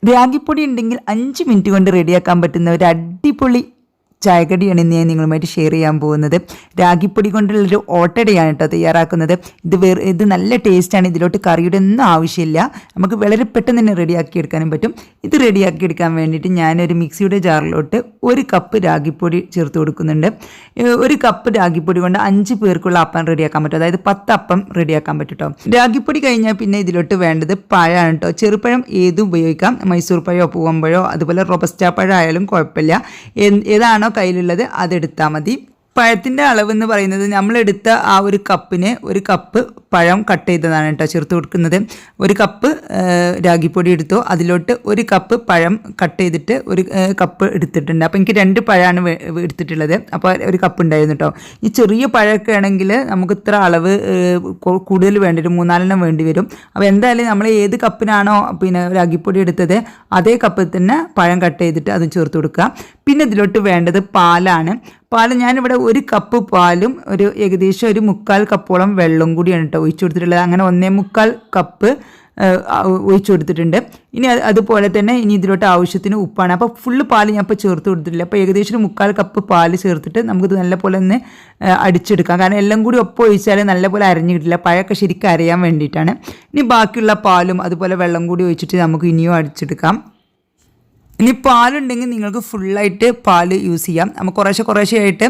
രാഗിപ്പൊടി ഉണ്ടെങ്കിൽ 5 മിനിറ്റ് കൊണ്ട് റെഡിയാക്കാൻ പറ്റുന്ന ഒരു അടിപൊളി ചായക്കടിയാണ് ഇന്ന് ഞാൻ നിങ്ങളുമായിട്ട് ഷെയർ ചെയ്യാൻ പോകുന്നത്. രാഗിപ്പൊടി കൊണ്ടുള്ളൊരു ഓട്ടടയാണ് കേട്ടോ തയ്യാറാക്കുന്നത്. ഇത് നല്ല ടേസ്റ്റാണ്. ഇതിലോട്ട് കറിയുടെ ഒന്നും ആവശ്യമില്ല. നമുക്ക് വളരെ പെട്ടെന്ന് തന്നെ റെഡിയാക്കി എടുക്കാനും പറ്റും. ഇത് റെഡിയാക്കി എടുക്കാൻ വേണ്ടിയിട്ട് ഞാനൊരു മിക്സിയുടെ ജാറിലോട്ട് 1 കപ്പ് രാഗിപ്പൊടി ചേർത്ത് കൊടുക്കുന്നുണ്ട്. 1 കപ്പ് രാഗിപ്പൊടി കൊണ്ട് 5 പേർക്കുള്ള അപ്പം റെഡിയാക്കാൻ പറ്റും. അതായത് 10 അപ്പം റെഡിയാക്കാൻ പറ്റും കേട്ടോ. രാഗിപ്പൊടി കഴിഞ്ഞാൽ പിന്നെ ഇതിലോട്ട് വേണ്ടത് പഴമാണ് കേട്ടോ. ചെറുപഴം ഏതും ഉപയോഗിക്കാം. മൈസൂർ പഴമോ പൂവമ്പഴോ അതുപോലെ റോബസ്റ്റ പഴം ആയാലും കുഴപ്പമില്ല. ഏതാണോ കയ്യിലുള്ളത് അതെടുത്താൽ മതി. പഴത്തിൻ്റെ അളവെന്ന് പറയുന്നത് നമ്മളെടുത്ത ആ 1 കപ്പിന് 1 കപ്പ് പഴം കട്ട് ചെയ്തതാണ് കേട്ടോ ചേർത്ത് കൊടുക്കുന്നത്. 1 കപ്പ് രാഗിപ്പൊടി എടുത്തു, അതിലോട്ട് 1 കപ്പ് പഴം കട്ട് ചെയ്തിട്ട് 1 കപ്പ് എടുത്തിട്ടുണ്ട്. അപ്പോൾ എനിക്ക് 2 പഴമാണ് എടുത്തിട്ടുള്ളത്. അപ്പോൾ 1 കപ്പ് ഉണ്ടായിരുന്നു കേട്ടോ. ഈ ചെറിയ പഴമൊക്കെ ആണെങ്കിൽ നമുക്ക് ഇത്ര അളവ് കൂടുതൽ വേണ്ടി വരും, 3-4 വേണ്ടി വരും. അപ്പോൾ എന്തായാലും നമ്മൾ ഏത് കപ്പിനാണോ രാഗിപ്പൊടി എടുത്തത് അതേ കപ്പിൽ തന്നെ പഴം കട്ട് ചെയ്തിട്ട് അതും ചേർത്ത് കൊടുക്കുക. പിന്നെ ഇതിലോട്ട് വേണ്ടത് പാലാണ്. ഞാനിവിടെ 1 കപ്പ് പാലും ഏകദേശം 1/4 കപ്പോളം വെള്ളം കൂടിയാണ് കേട്ടോ ഒഴിച്ചു കൊടുത്തിട്ടുള്ളത്. അങ്ങനെ 1/4 കപ്പ് ഒഴിച്ചു കൊടുത്തിട്ടുണ്ട്. ഇനി അതുപോലെ തന്നെ ഇതിലോട്ട് ആവശ്യത്തിന് ഉപ്പാണ്. അപ്പോൾ ഫുള്ള് പാല് ഞാൻ ഇപ്പോൾ ചേർത്ത് കൊടുത്തിട്ടില്ല. അപ്പോൾ ഏകദേശം 1/4 കപ്പ് പാല് ചേർത്തിട്ട് നമുക്കിത് നല്ലപോലെ ഒന്ന് അടിച്ചെടുക്കാം. കാരണം എല്ലാം കൂടി ഒപ്പം ഒഴിച്ചാൽ നല്ലപോലെ അരഞ്ഞു കിട്ടില്ല. പഴമൊക്കെ ശരിക്കും അരയാൻ വേണ്ടിയിട്ടാണ്. ഇനി ബാക്കിയുള്ള പാലും അതുപോലെ വെള്ളം കൂടി ഒഴിച്ചിട്ട് നമുക്ക് ഇനിയും അടിച്ചെടുക്കാം. ഇനി പാലുണ്ടെങ്കിൽ നിങ്ങൾക്ക് ഫുള്ളായിട്ട് പാല് യൂസ് ചെയ്യാം. നമുക്ക് കുറേശ്ശെയായിട്ട്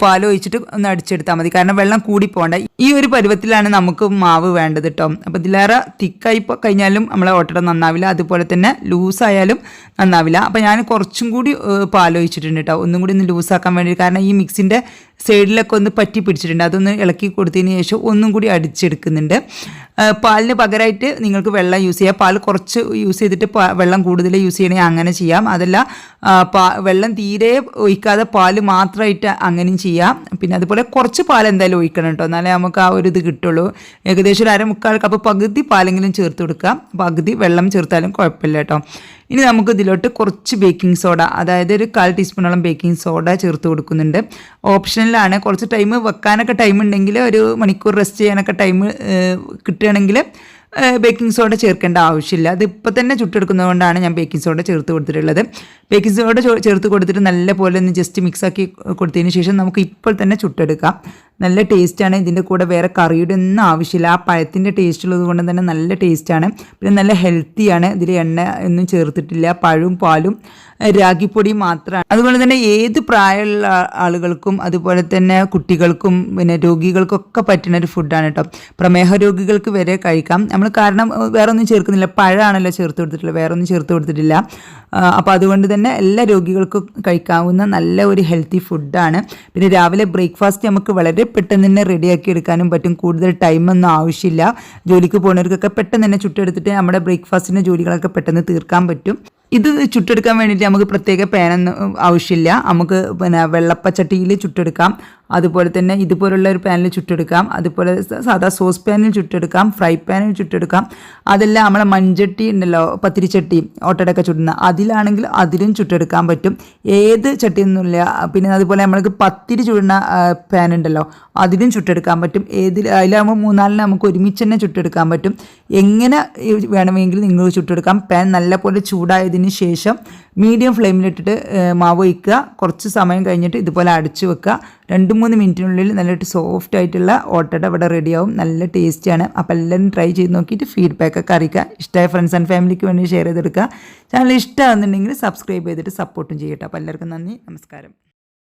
പാൽ ഒഴിച്ചിട്ട് ഒന്ന് അടിച്ചെടുത്താൽ മതി. കാരണം വെള്ളം കൂടി പോകണ്ട. ഈ ഒരു പരുവത്തിലാണ് നമുക്ക് മാവ് വേണ്ടത് കേട്ടോ. അപ്പോൾ ഇതിലേറെ തിക്കായി കഴിഞ്ഞാലും നമ്മളെ ഓട്ടട നന്നാവില്ല, അതുപോലെ തന്നെ ലൂസായാലും നന്നാവില്ല. അപ്പോൾ ഞാൻ കുറച്ചും കൂടി പാൽ ഒഴിച്ചിട്ടുണ്ട് കേട്ടോ, ഒന്നും കൂടി ഒന്ന് ലൂസാക്കാൻ വേണ്ടി. കാരണം ഈ മിക്സിൻ്റെ സൈഡിലൊക്കെ ഒന്ന് പറ്റി പിടിച്ചിട്ടുണ്ട്. അതൊന്ന് ഇളക്കി കൊടുത്തതിന് ശേഷം ഒന്നും കൂടി അടിച്ചെടുക്കുന്നുണ്ട്. പാലിന് പകരമായിട്ട് നിങ്ങൾക്ക് വെള്ളം യൂസ് ചെയ്യാം. പാൽ കുറച്ച് യൂസ് ചെയ്തിട്ട് വെള്ളം കൂടുതൽ യൂസ് ചെയ്യണമെങ്കിൽ അങ്ങനെ ചെയ്യാം. അതല്ല വെള്ളം തീരെ ഒഴിക്കാതെ പാല് മാത്രമായിട്ട് അങ്ങനെയും ചെയ്യാം. പിന്നെ അതുപോലെ കുറച്ച് പാൽ എന്തായാലും ഒഴിക്കണം കേട്ടോ, എന്നാലേ നമുക്ക് ആ ഒരു ഇത് കിട്ടുള്ളൂ. ഏകദേശം 1/4 കപ്പ് പകുതി പാലെങ്കിലും ചേർത്ത് കൊടുക്കുക. പകുതി വെള്ളം ചേർത്താലും കുഴപ്പമില്ല കേട്ടോ. ഇനി നമുക്ക് ഇതിലോട്ട് കുറച്ച് ബേക്കിംഗ് സോഡ, അതായത് 1/4 ടീസ്പൂണോളം ബേക്കിംഗ് സോഡ ചേർത്ത് കൊടുക്കുന്നുണ്ട്. ഓപ്ഷണലാണ്. കുറച്ച് ടൈം വെക്കാനൊക്കെ ടൈം ഉണ്ടെങ്കിൽ 1 മണിക്കൂർ റെസ്റ്റ് ചെയ്യാനൊക്കെ ടൈം കിട്ടുകയാണെങ്കിൽ ബേക്കിംഗ് സോഡ ചേർക്കേണ്ട ആവശ്യമില്ല. അത് ഇപ്പോൾ തന്നെ ചുട്ടെടുക്കുന്നത് കൊണ്ടാണ് ഞാൻ ബേക്കിംഗ് സോഡ ചേർത്ത് കൊടുത്തിട്ടുള്ളത്. ബേക്കിംഗ് സോഡ ചേർത്ത് കൊടുത്തിട്ട് നല്ല പോലെ ഒന്ന് ജസ്റ്റ് മിക്സാക്കി കൊടുത്തതിന് ശേഷം നമുക്ക് ഇപ്പോൾ തന്നെ ചുട്ടെടുക്കാം. നല്ല ടേസ്റ്റാണ്. ഇതിൻ്റെ കൂടെ വേറെ കറിയുടെ ഒന്നും ആവശ്യമില്ല. ആ പഴത്തിൻ്റെ ടേസ്റ്റ് ഉള്ളത് കൊണ്ട് തന്നെ നല്ല ടേസ്റ്റാണ്. പിന്നെ നല്ല ഹെൽത്തിയാണ്. ഇതിൽ എണ്ണ ഒന്നും ചേർത്തിട്ടില്ല. പഴവും പാലും രാഗിപ്പൊടി മാത്രമാണ്. അതുപോലെ തന്നെ ഏത് പ്രായമുള്ള ആളുകൾക്കും അതുപോലെ തന്നെ കുട്ടികൾക്കും പിന്നെ രോഗികൾക്കൊക്കെ പറ്റുന്ന ഒരു ഫുഡാണ് കേട്ടോ. പ്രമേഹ രോഗികൾക്ക് വരെ കഴിക്കാം. നമ്മൾ കാരണം വേറെ ഒന്നും ചേർക്കുന്നില്ല, പഴമാണല്ലോ ചേർത്ത് കൊടുത്തിട്ടുള്ളത്, വേറെ ഒന്നും ചേർത്ത് കൊടുത്തിട്ടില്ല. അപ്പോൾ അതുകൊണ്ട് തന്നെ എല്ലാ രോഗികൾക്കും കഴിക്കാവുന്ന നല്ല ഒരു ഹെൽത്തി ഫുഡാണ്. പിന്നെ രാവിലെ ബ്രേക്ക്ഫാസ്റ്റ് നമുക്ക് വളരെ പെട്ടെന്ന് തന്നെ റെഡിയാക്കി എടുക്കാനും പറ്റും. കൂടുതൽ ടൈമൊന്നും ആവശ്യമില്ല. ജോലിക്ക് പോകുന്നവർക്കൊക്കെ പെട്ടെന്ന് തന്നെ ചുട്ടെടുത്തിട്ട് നമ്മുടെ ബ്രേക്ക്ഫാസ്റ്റിൻ്റെ ജോലികളൊക്കെ പെട്ടെന്ന് തീർക്കാൻ പറ്റും. ഇത് ചുട്ടെടുക്കാൻ വേണ്ടിയിട്ട് നമുക്ക് പ്രത്യേക പാനൊന്നും ആവശ്യമില്ല. നമുക്ക് വെള്ളപ്പച്ചട്ടിയിൽ ചുട്ടെടുക്കാം. അതുപോലെ തന്നെ ഇതുപോലുള്ള ഒരു പാനിൽ ചുട്ടെടുക്കാം. അതുപോലെ സാധാ സോസ് പാനിൽ ചുട്ടെടുക്കാം, ഫ്രൈ പാനിൽ ചുട്ടെടുക്കാം. അതെല്ലാം നമ്മളെ മൺചട്ടി ഉണ്ടല്ലോ, പത്തിരിച്ചട്ടി ഓട്ടടയൊക്കെ ചുടുന്ന, അതിലാണെങ്കിൽ അതിലും ചുട്ടെടുക്കാൻ പറ്റും. ഏത് ചട്ടിയൊന്നുമില്ല. പിന്നെ അതുപോലെ നമ്മൾക്ക് പത്തിരി ചുടുന്ന പാൻ ഉണ്ടല്ലോ, അതിലും ചുട്ടെടുക്കാൻ പറ്റും. അതിലാകുമ്പോൾ 3-4 നമുക്ക് ഒരുമിച്ച് തന്നെ ചുട്ടെടുക്കാൻ പറ്റും. എങ്ങനെ വേണമെങ്കിലും നിങ്ങൾ ചുട്ടെടുക്കാം. പാൻ നല്ലപോലെ ചൂടായതിന് ശേഷം മീഡിയം ഫ്ലെയിമിലിട്ടിട്ട് മാവ് ഒഴിക്കുക. കുറച്ച് സമയം കഴിഞ്ഞിട്ട് ഇതുപോലെ അടച്ചു വെക്കുക. 2-3 മിനിറ്റിനുള്ളിൽ നല്ലൊരു സോഫ്റ്റ് ആയിട്ടുള്ള ഓട്ടട ഇവിടെ റെഡിയാവും. നല്ല ടേസ്റ്റിയാണ്. അപ്പോൾ എല്ലാവരും ട്രൈ ചെയ്ത് നോക്കിയിട്ട് ഫീഡ്ബാക്കൊക്കെ അറിയിക്കുക. ഇഷ്ടമായ ഫ്രണ്ട്സ് ആൻഡ് ഫാമിലിക്ക് വേണ്ടി ഷെയർ ചെയ്തെടുക്കുക. ചാനൽ ഇഷ്ടമാകുന്നുണ്ടെങ്കിൽ സബ്സ്ക്രൈബ് ചെയ്തിട്ട് സപ്പോർട്ടും ചെയ്യട്ടെ. അപ്പോൾ എല്ലാവർക്കും നന്ദി, നമസ്കാരം.